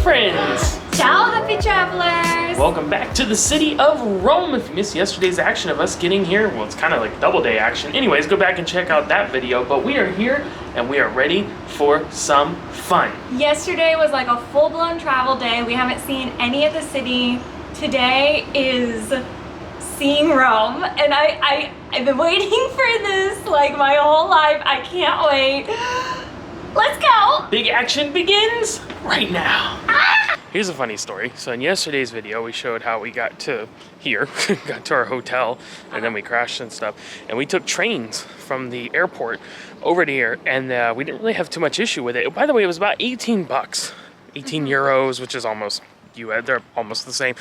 friends! Ciao, happy travelers! Welcome back to the city of Rome. If you missed yesterday's action of us getting here, well, it's kind of like double day action. Anyways, go back and check out that video. But we are here and we are ready for some fun. Yesterday was like a full-blown travel day. We haven't seen any of the city. Today is seeing Rome, and I've been waiting for this like my whole life. I can't wait. Let's go! Big action begins right now. Here's a funny story. So in yesterday's video, we showed how we got to here, got to our hotel, and then we crashed and stuff. And we took trains from the airport over to here, and we didn't really have too much issue with it. By the way, it was about 18 bucks, 18 euros, which is almost, they're almost the same,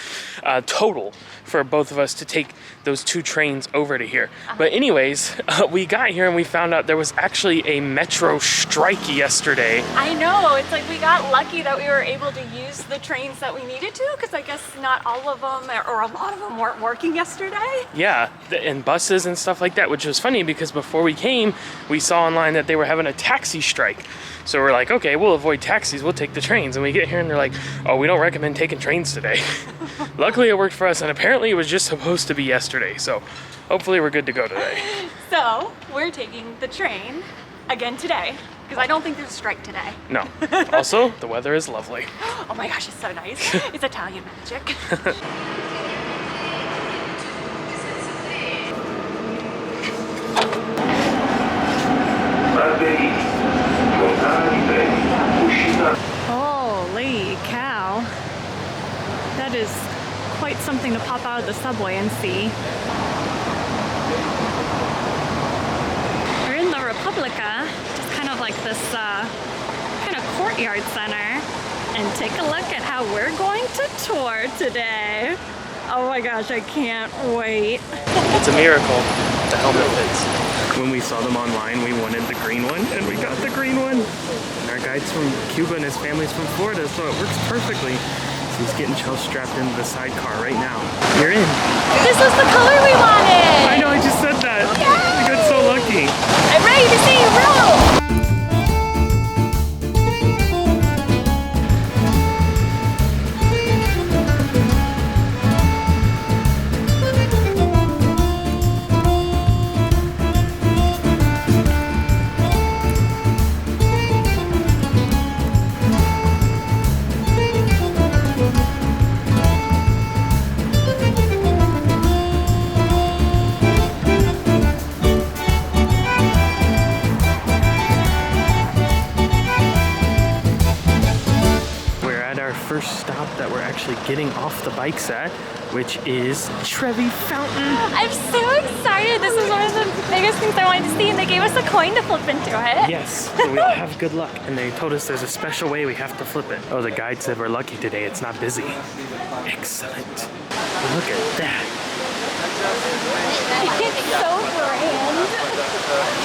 total for both of us to take those two trains over to here. But anyways, we got here and we found out there was actually a metro strike yesterday. I know, it's like we got lucky that we were able to use the trains that we needed to, because I guess not all of them or a lot of them weren't working yesterday. Yeah, and buses and stuff like that, which was funny because before we came, we saw online that they were having a taxi strike. So we're like, okay, we'll avoid taxis, we'll take the trains. And we get here and they're like, oh, we don't recommend taking trains today. Luckily it worked for us, and apparently it was just supposed to be yesterday. So hopefully we're good to go today. So we're taking the train again today, because I don't think there's a strike today. No. Also, the weather is lovely. Oh my gosh, it's so nice. It's Italian magic. Holy cow. That is quite something to pop out of the subway and see. We're in the Repubblica, just kind of like this kind of courtyard center. And take a look at how we're going to tour today. Oh my gosh, I can't wait. It's a miracle the helmet fits. When we saw them online, we wanted the green one, and we got the green one. And our guide's from Cuba and his family's from Florida, so it works perfectly. So he's getting Chelsy strapped into the sidecar right now. You're in. This was the color we wanted. I know, I just said that. Yay! I got so lucky. I'm ready to see Rome. First stop that we're actually getting off the bikes at, which is Trevi Fountain. I'm so excited. This is one of the biggest things I wanted to see, and they gave us a coin to flip into it. Yes, so we'll have good luck. And they told us there's a special way we have to flip it. Oh, the guide said we're lucky today. It's not busy. Excellent. Look at that. It's so grand.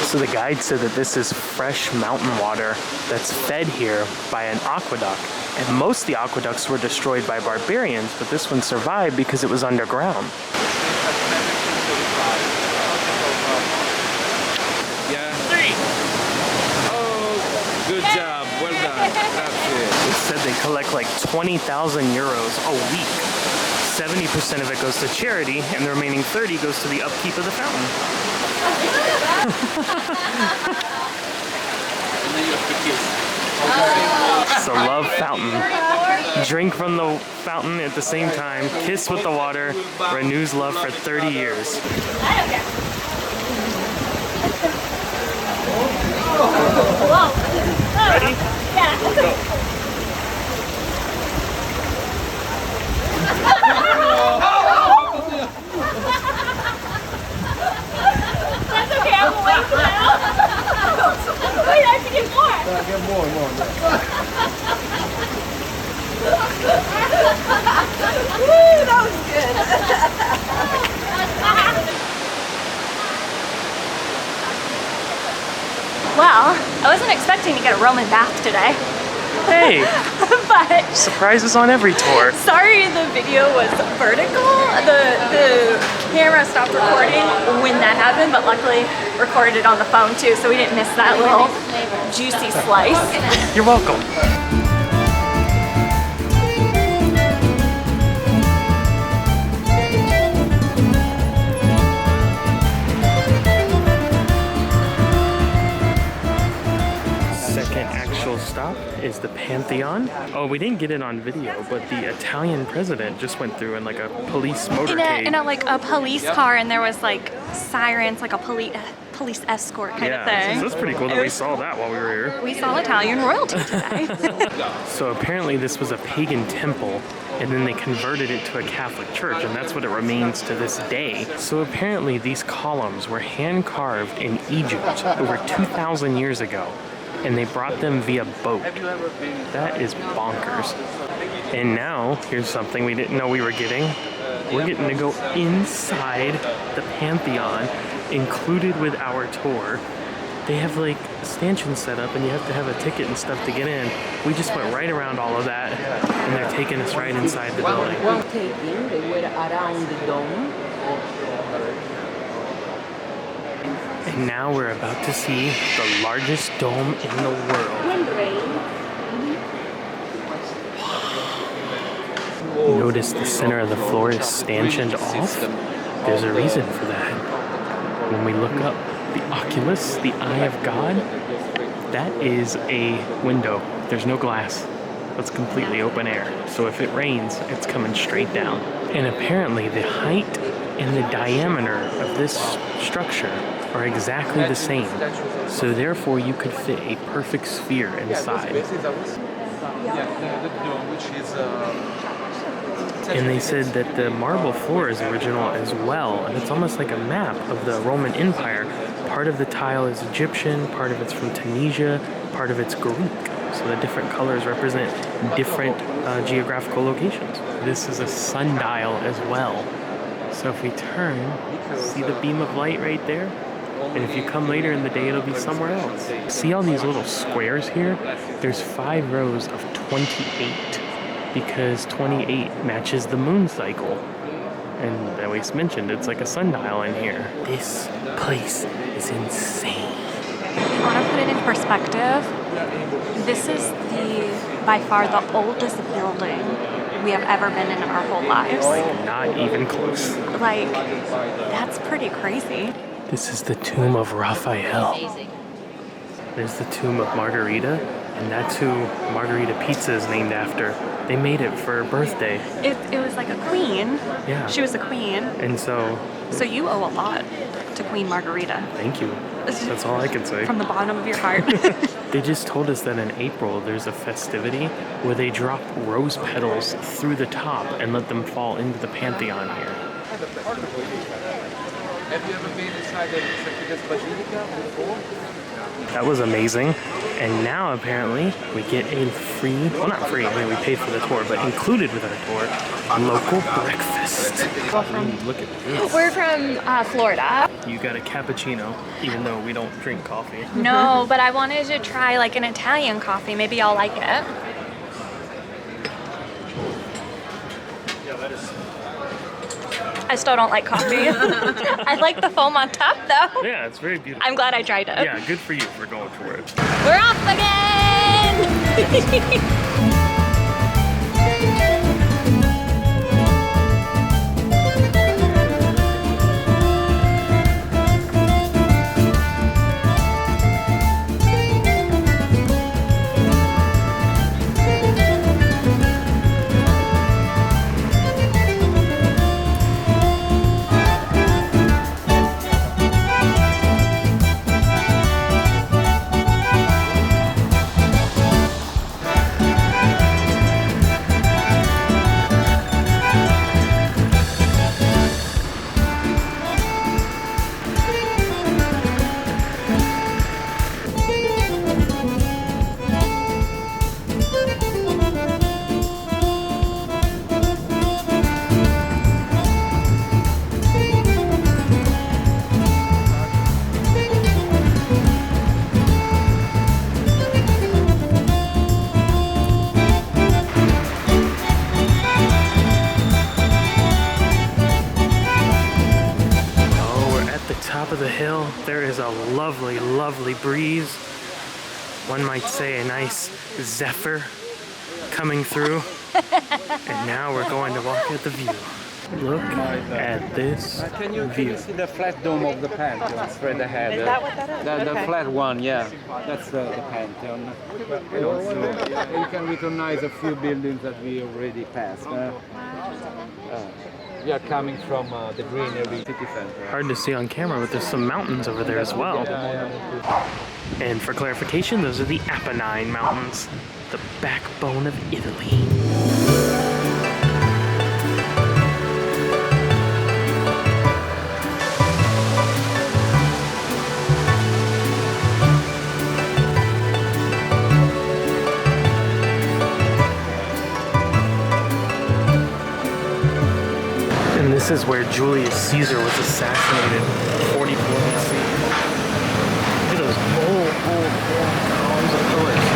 So the guide said that this is fresh mountain water that's fed here by an aqueduct. And most of the aqueducts were destroyed by barbarians, but this one survived because it was underground. Yeah. 3. Oh, good job. Well done. That's it. It said they collect like 20,000 euros a week. 70% of it goes to charity, and the remaining 30 goes to the upkeep of the fountain. So love fountain. Drink from the fountain at the same time, kiss with the water, renews love for 30 years. Ready? Yeah. Go. That's okay, I'm awake now. Wait, I have to get more. Get more. Woo, that was good. Well, I wasn't expecting to get a Roman bath today. Hey! But surprises on every tour. Sorry the video was vertical. The camera stopped recording when that happened, but luckily recorded it on the phone too, so we didn't miss that little juicy slice. You're welcome. top is the Pantheon. Oh, we didn't get it on video, but the Italian president just went through in like a police motorcade. In a like a police car, and there was like sirens, like a police escort kind of thing. So that's pretty cool that we saw that while we were here. We saw Italian royalty today. So apparently this was a pagan temple, and then they converted it to a Catholic church, and that's what it remains to this day. So apparently these columns were hand carved in Egypt over 2,000 years ago, and they brought them via boat. That is bonkers. And now, here's something we didn't know we were getting. We're getting to go inside the Pantheon, included with our tour. They have like stanchions set up, and you have to have a ticket and stuff to get in. We just went right around all of that, and they're taking us right inside the building. They were around the dome. And now we're about to see the largest dome in the world. Notice the center of the floor is stanchioned off. There's a reason for that. When we look up, the oculus, the eye of God, that is a window. There's no glass. That's completely open air. So if it rains, it's coming straight down. And apparently the height and the diameter of this structure are exactly the same. So therefore you could fit a perfect sphere inside. And they said that the marble floor is original as well, and it's almost like a map of the Roman Empire. Part of the tile is Egyptian, part of it's from Tunisia, part of it's Greek. So the different colors represent different geographical locations. This is a sundial as well. So if we turn, see the beam of light right there? And if you come later in the day, it'll be somewhere else. See all these little squares here? There's 5 rows of 28, because 28 matches the moon cycle. And I always mentioned it's like a sundial in here. This place is insane. I want to put it in perspective. This is by far the oldest building we have ever been in our whole lives. Not even close. Like, that's pretty crazy. This is the tomb of Raphael. There's the tomb of Margarita, and that's who Margarita Pizza is named after. They made it for her birthday. It was like a queen. Yeah. She was a queen. And so you owe a lot to Queen Margarita. Thank you. That's all I can say. From the bottom of your heart. They just told us that in April there's a festivity where they drop rose petals through the top and let them fall into the Pantheon here. Have you ever been inside the St. Peter's Basilica before? That was amazing. And now apparently we get a free, well not free, I mean we paid for the tour, but included with our tour, local breakfast. Look at this. We're from Florida. You got a cappuccino, even though we don't drink coffee. No, but I wanted to try like an Italian coffee. Maybe I'll like it. I still don't like coffee. I like the foam on top though. Yeah, it's very beautiful. I'm glad I tried it. Yeah, good for you for going for it. We're off again! Of the hill, there is a lovely, lovely breeze. One might say a nice zephyr coming through. And now we're going to walk at the view. Look at this Can you view. see the flat dome of the Pantheon straight ahead? Is that what that is? The flat one, yeah. That's the Pantheon. And also, you can recognize a few buildings that we already passed. We are coming from the greenery city center. Hard to see on camera, but there's some mountains over there as well. And for clarification, those are the Apennine Mountains, the backbone of Italy. And this is where Julius Caesar was assassinated, 44 BC. Look at those old columns of pillars.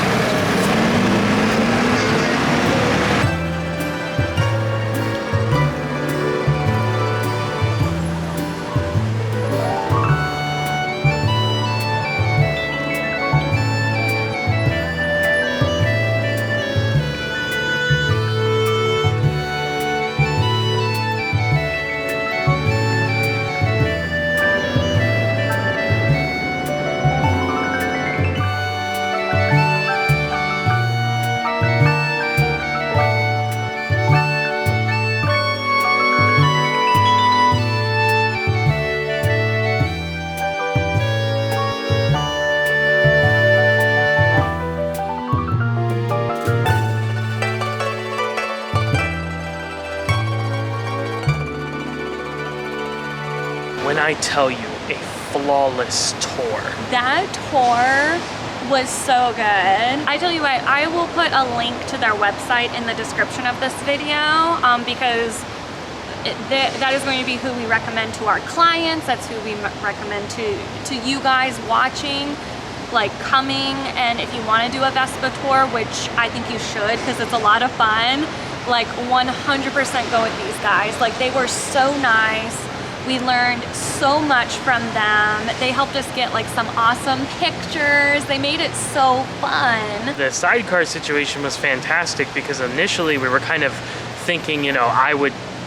When I tell you a flawless tour. That tour was so good. I tell you what, I will put a link to their website in the description of this video because that is going to be who we recommend to our clients. That's who we recommend to you guys watching, like coming. And if you want to do a Vespa tour, which I think you should because it's a lot of fun, like 100% go with these guys. Like they were so nice. We learned so much from them. They helped us get like some awesome pictures. They made it so fun. The sidecar situation was fantastic because initially we were kind of thinking, you know,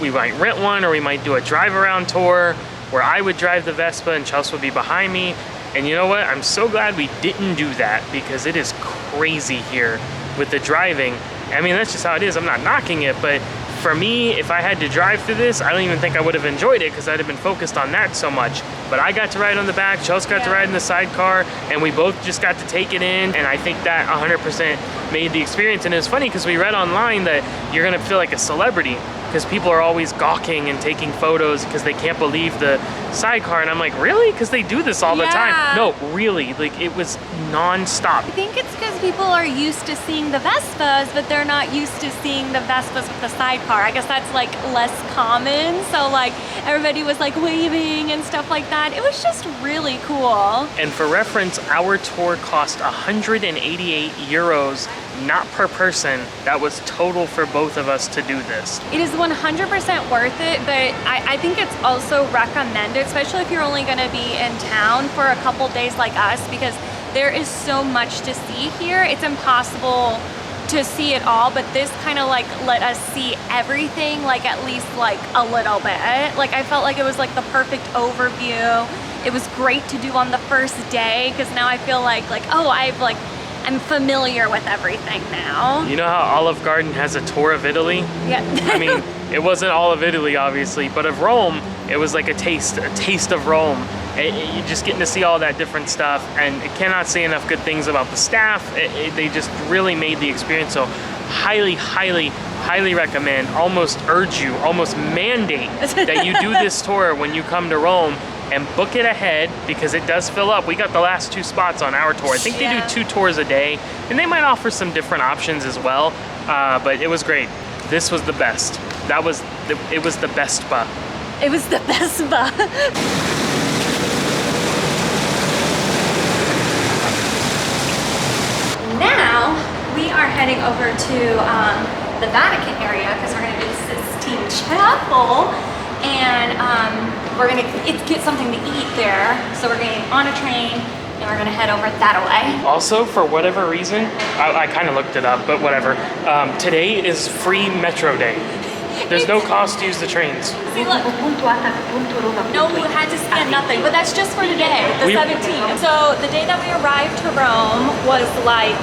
we might rent one or we might do a drive around tour where I would drive the Vespa and Chelsy would be behind me. And you know what? I'm so glad we didn't do that because it is crazy here with the driving. I mean, that's just how it is. I'm not knocking it, but for me, if I had to drive through this, I don't even think I would have enjoyed it because I'd have been focused on that so much. But I got to ride on the back, Chelsy got to ride in the sidecar, and we both just got to take it in. And I think that 100% made the experience. And it's funny because we read online that you're gonna feel like a celebrity because people are always gawking and taking photos because they can't believe the sidecar. And I'm like, really? Because they do this all the time. No, really, like it was non-stop. I think it's because people are used to seeing the Vespas, but they're not used to seeing the Vespas with the sidecar. I guess that's like less common. So like everybody was like waving and stuff like that. It was just really cool. And for reference, our tour cost 188 euros, not per person. That was total for both of us to do this. It is 100% worth it, but I think it's also recommended, especially if you're only gonna be in town for a couple days like us, because there is so much to see here. It's impossible to see it all, but this kind of like let us see everything, like at least like a little bit. Like I felt like it was like the perfect overview. It was great to do on the first day because now I feel like oh, I'm familiar with everything now. You know how Olive Garden has a tour of Italy? Yeah. I mean, it wasn't all of Italy, obviously, but of Rome, it was like a taste of Rome. You're just getting to see all that different stuff, and I cannot say enough good things about the staff. They just really made the experience, so highly, highly, highly recommend, almost urge you, almost mandate that you do this tour when you come to Rome. And book it ahead because it does fill up. We got the last 2 spots on our tour. I think they do 2 tours a day, and they might offer some different options as well. But it was great. This was the best. It was the best spa. It was the best spa. Now we are heading over to the Vatican area because we're going to do the Sistine Chapel. And we're gonna get something to eat there. So we're getting on a train and we're gonna head over that way. Also, for whatever reason, I kind of looked it up, but whatever. Today is free Metro Day. There's no cost to use the trains. See, look. No, we had to scan nothing, but that's just for today, the 17th. So the day that we arrived to Rome was like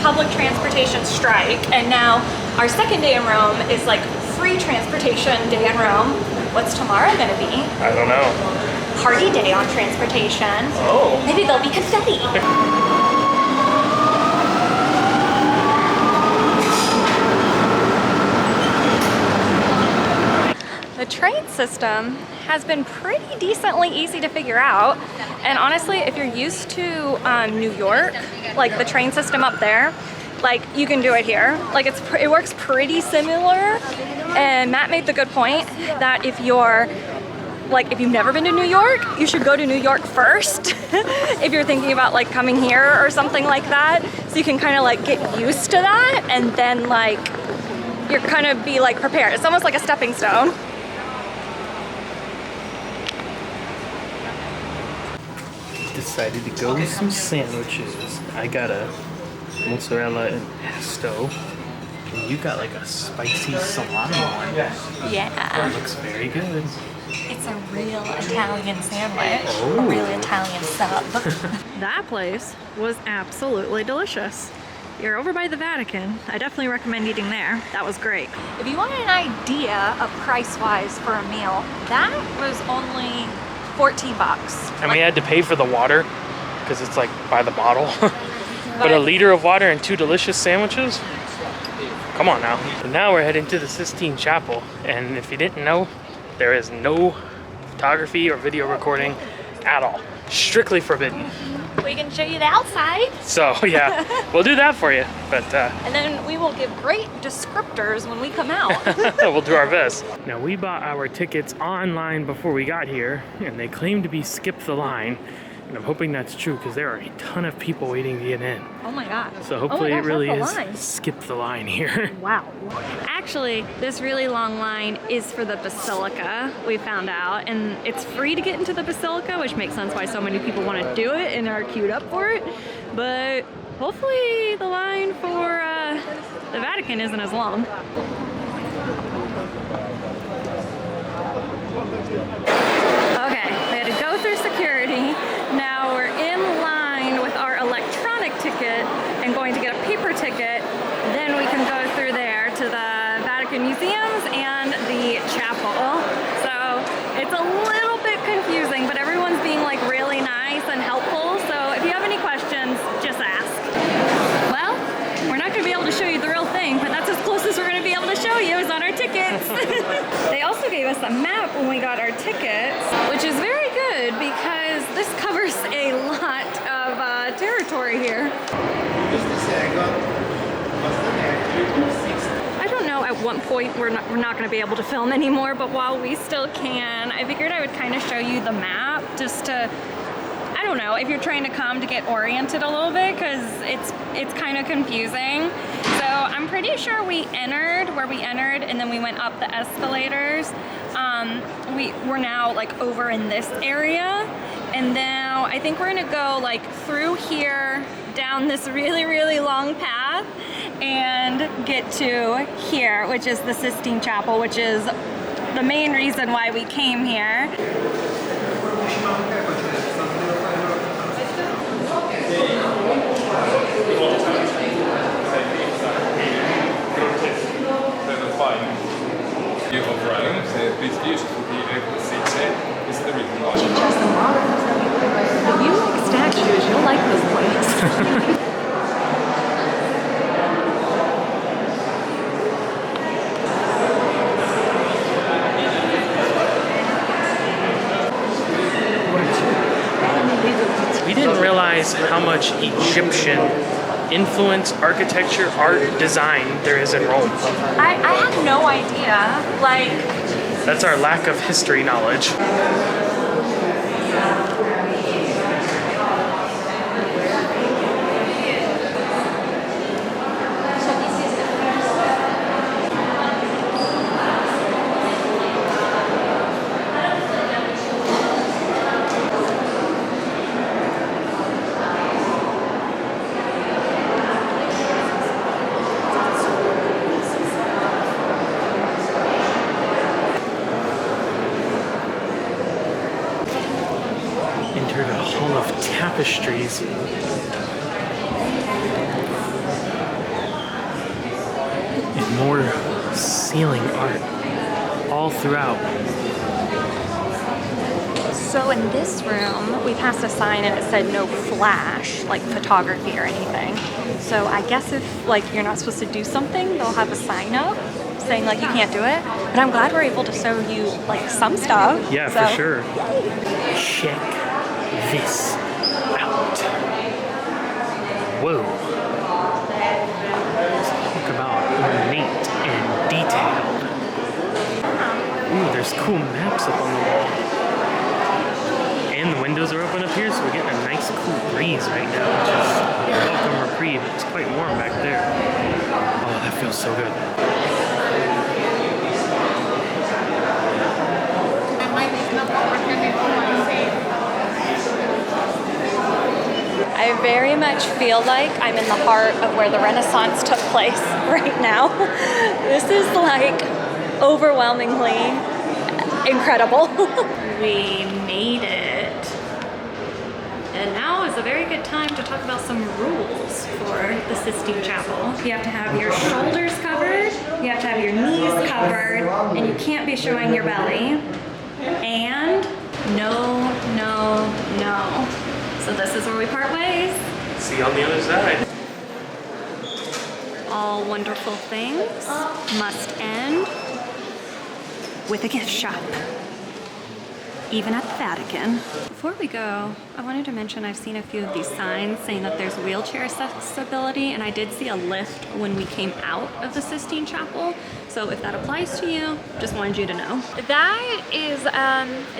public transportation strike, and now our second day in Rome is like free transportation day in Rome. What's tomorrow gonna be? I don't know. Party day on transportation. Oh. Maybe there'll be confetti. The train system has been pretty decently easy to figure out, and honestly, if you're used to New York, like the train system up there, like you can do it here. Like it works pretty similar. And Matt made the good point that if you've never been to New York, you should go to New York first if you're thinking about like coming here or something like that, so you can kind of like get used to that, and then like you're kind of be like prepared. It's almost like a stepping stone. Decided to go with some sandwiches. I got a mozzarella and pesto. And you got like a spicy salami one. Yeah. That looks very good. It's a real Italian sandwich. Oh. A real Italian sub. That place was absolutely delicious. You're over by the Vatican. I definitely recommend eating there. That was great. If you want an idea of price-wise for a meal, that was only 14 bucks. And we had to pay for the water because it's like by the bottle. But a liter of water and 2 delicious sandwiches? Come on now. And now we're heading to the Sistine Chapel. And if you didn't know, there is no photography or video recording at all. Strictly forbidden. We can show you the outside. So yeah, we'll do that for you. But and then we will give great descriptors when we come out. we'll do our best. Now we bought our tickets online before we got here, and they claim to be skip the line. And I'm hoping that's true because there are a ton of people waiting to get in. Oh my god. So hopefully it really is line. skip the line here. Wow. Actually, this really long line is for the Basilica, we found out, and it's free to get into the Basilica, which makes sense why so many people want to do it and are queued up for it. But hopefully the line for the Vatican isn't as long. Okay, we had to go through security. Now we're in line with our electronic ticket and going to get a paper ticket. Then we can go through there to the Vatican Museums and the chapel. So it's a little bit confusing, but everyone's being like really nice and helpful. So if you have any questions, just ask. Well, we're not going to be able to show you the real thing, but that's as close as we're going to be able to show you is on our tickets. They also gave us a map when we got our tickets, which is very good because this covers a lot of territory here. I don't know at what point we're not going to be able to film anymore, but while we still can, I figured I would kind of show you the map just to, I don't know, if you're trying to come to get oriented a little bit, because it's kind of confusing. So I'm pretty sure we entered where we entered and then we went up the escalators. We're now like over in this area, and now I think we're gonna go like through here down this really, really long path and get to here, which is the Sistine Chapel, which is the main reason why we came here. Of Rome, so it's beautiful view over the Sistine. This is the reason why. If you like statues, you'll like this place. We didn't realize how much Egyptian influence, architecture, art, design there is in Rome. I had no idea. Like, That's our lack of history knowledge. tapestries. And more ceiling art all throughout. So in this room, we passed a sign and it said no flash, like photography or anything. So I guess if like you're not supposed to do something, they'll have a sign up saying like you can't do it. But I'm glad we're able to show you like some stuff. Yeah, so. for sure. Check this out. Whoa. Talk about ornate and detailed. Ooh, there's cool maps up on the wall. And the windows are open up here, so we're getting a nice cool breeze right now, which is a welcome reprieve. It's quite warm back there. Oh, that feels so good. I very much feel like I'm in the heart of where the Renaissance took place right now. This is like overwhelmingly incredible. We made it. And now is a very good time to talk about some rules for the Sistine Chapel. You have to have your shoulders covered, you have to have your knees covered, and you can't be showing your belly. And no. So this is where we part ways. See you on the other side. All wonderful things must end with a gift shop, even at the Vatican. Before we go, I wanted to mention I've seen a few of these signs saying that there's wheelchair accessibility, and I did see a lift when we came out of the Sistine Chapel. So if that applies to you, just wanted you to know. That is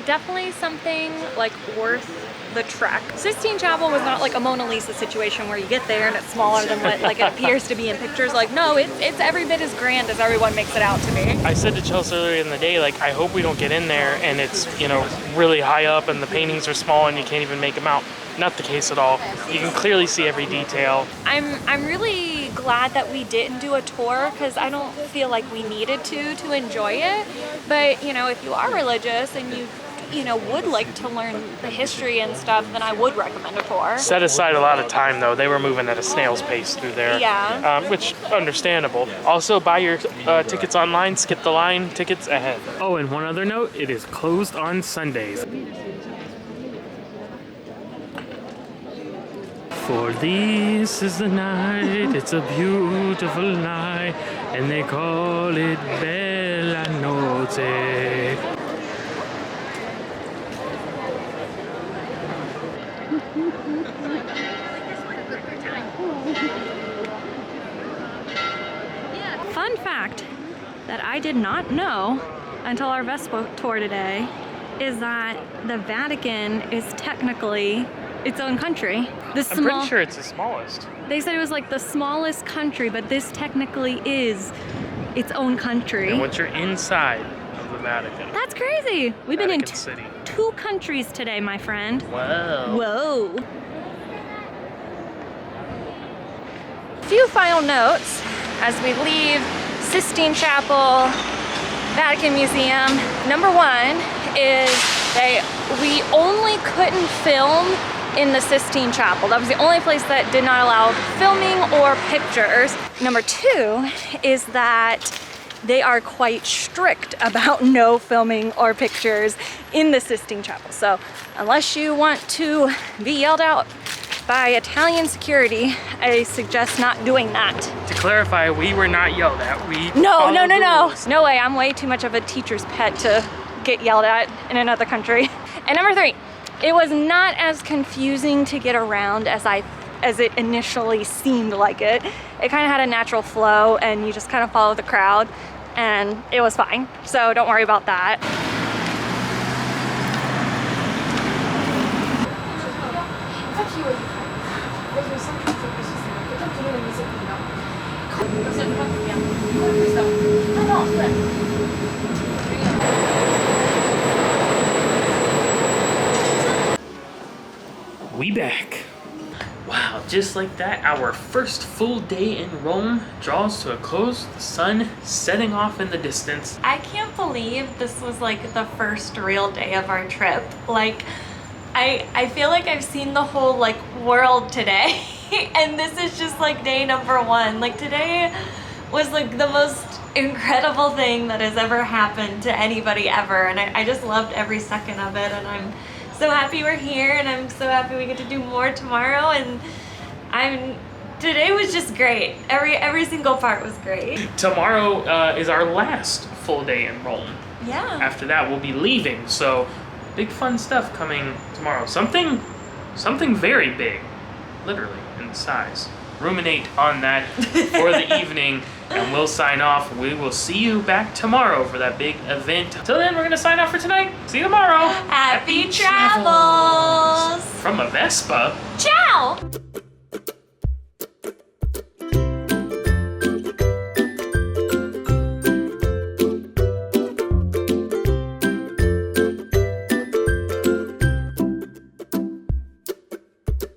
definitely something like worth the trek. Sistine Chapel was not like a Mona Lisa situation where you get there and it's smaller than what like it appears to be in pictures. Like no, it's every bit as grand as everyone makes it out to be. I said to Chelsy earlier in the day, like, I hope we don't get in there and it's, you know, really high up and the paintings are small and you can't even make them out. Not the case at all. You can clearly see every detail. I'm really glad that we didn't do a tour because I don't feel like we needed to enjoy it. But, you know, if you are religious and you know, would like to learn the history and stuff, then I would recommend a tour. Set aside a lot of time though. They were moving at a snail's pace through there. Yeah. Which, understandable. Also, buy your tickets online, skip the line, tickets ahead. Oh, and one other note, it is closed on Sundays. For this is the night, it's a beautiful night, and they call it Bella Notte. Fun fact that I did not know until our Vespa tour today is that the Vatican is technically its own country. I'm pretty sure it's the smallest. They said it was like the smallest country, but this technically is its own country. And once you're inside of the Vatican. That's crazy. We've been in Vatican City. 2 countries today, my friend. Wow. Whoa. Few final notes as we leave Sistine Chapel, Vatican Museum. Number 1 is that we only couldn't film in the Sistine Chapel. That was the only place that did not allow filming or pictures. Number 2 is that they are quite strict about no filming or pictures in the Sistine Chapel. So unless you want to be yelled out by Italian security, I suggest not doing that. To clarify, we were not yelled at. We No. rules. No way, I'm way too much of a teacher's pet to get yelled at in another country. And number 3, it was not as confusing to get around as it initially seemed like it. It kind of had a natural flow and you just kind of follow the crowd and it was fine. So don't worry about that. We back. Wow, just like that, our first full day in Rome draws to a close, the sun setting off in the distance. I can't believe this was like the first real day of our trip. Like, I feel like I've seen the whole like world today and this is just like day number 1. Like today was like the most incredible thing that has ever happened to anybody ever, and I just loved every second of it, and I'm so happy we're here, and I'm so happy we get to do more tomorrow, and today was just great. Every single part was great. Tomorrow is our last full day in Rome. Yeah. After that, we'll be leaving, so big fun stuff coming tomorrow. Something very big, literally, in size. Ruminate on that for the evening, and we'll sign off. We will see you back tomorrow for that big event. Till then, we're gonna sign off for tonight. See you tomorrow. Happy travels! From a Vespa. Ciao!